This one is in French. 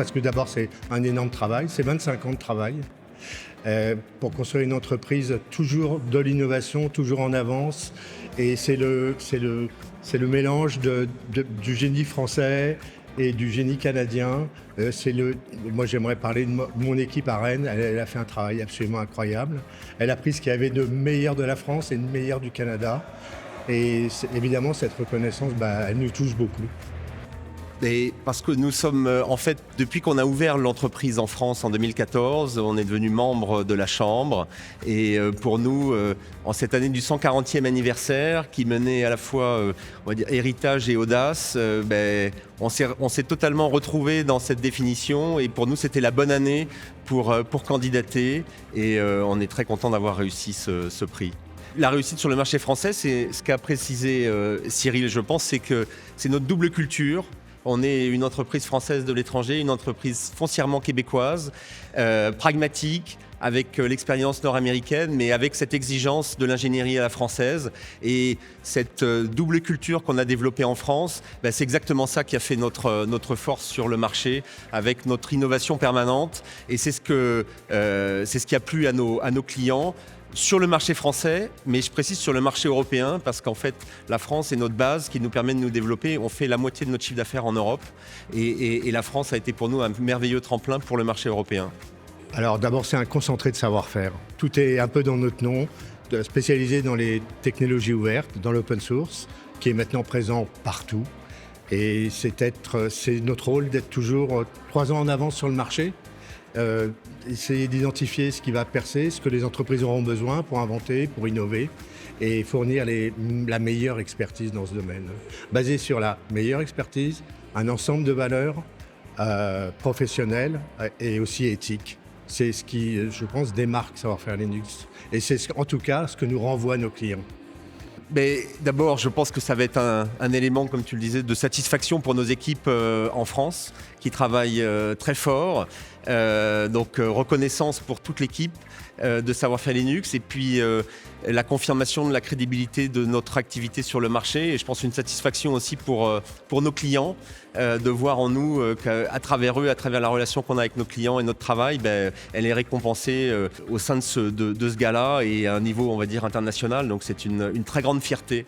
parce que d'abord, c'est un énorme travail. C'est 25 ans de travail pour construire une entreprise toujours de l'innovation, toujours en avance. Et c'est le mélange du génie français et du génie canadien. Moi, j'aimerais parler de mon équipe à Rennes. Elle a fait un travail absolument incroyable. Elle a pris ce qu'il y avait de meilleur de la France et de meilleur du Canada. Et évidemment, cette reconnaissance, elle nous touche beaucoup. Et parce que nous sommes, en fait, depuis qu'on a ouvert l'entreprise en France en 2014, on est devenu membre de la Chambre. Et pour nous, en cette année du 140e anniversaire, qui menait à la fois, on va dire, héritage et audace, on s'est totalement retrouvés dans cette définition. Et pour nous, c'était la bonne année pour candidater. Et on est très content d'avoir réussi ce prix. La réussite sur le marché français, c'est ce qu'a précisé Cyril, je pense, c'est que c'est notre double culture. On est une entreprise française de l'étranger, une entreprise foncièrement québécoise, pragmatique, avec l'expérience nord-américaine, mais avec cette exigence de l'ingénierie à la française. Et cette double culture qu'on a développée en France, c'est exactement ça qui a fait notre force sur le marché, avec notre innovation permanente. Et c'est ce qui a plu à nos clients. Sur le marché français, mais je précise sur le marché européen, parce qu'en fait, la France est notre base qui nous permet de nous développer. On fait la moitié de notre chiffre d'affaires en Europe et la France a été pour nous un merveilleux tremplin pour le marché européen. Alors d'abord, c'est un concentré de savoir-faire. Tout est un peu dans notre nom, spécialisé dans les technologies ouvertes, dans l'open source, qui est maintenant présent partout. Et c'est notre rôle d'être toujours 3 ans en avance sur le marché. Essayer d'identifier ce qui va percer, ce que les entreprises auront besoin pour inventer, pour innover et fournir la meilleure expertise dans ce domaine. Basé sur la meilleure expertise, un ensemble de valeurs professionnelles et aussi éthiques. C'est ce qui, je pense, démarque Savoir-faire Linux. Et c'est en tout cas ce que nous renvoient nos clients. Mais d'abord, je pense que ça va être un élément, comme tu le disais, de satisfaction pour nos équipes en France, qui travaillent très fort. Donc reconnaissance pour toute l'équipe de Savoir-faire Linux et puis la confirmation de la crédibilité de notre activité sur le marché et je pense une satisfaction aussi pour nos clients de voir en nous qu'à travers eux, à travers la relation qu'on a avec nos clients et notre travail, elle est récompensée au sein de ce gala et à un niveau, on va dire, international. Donc c'est une très grande fierté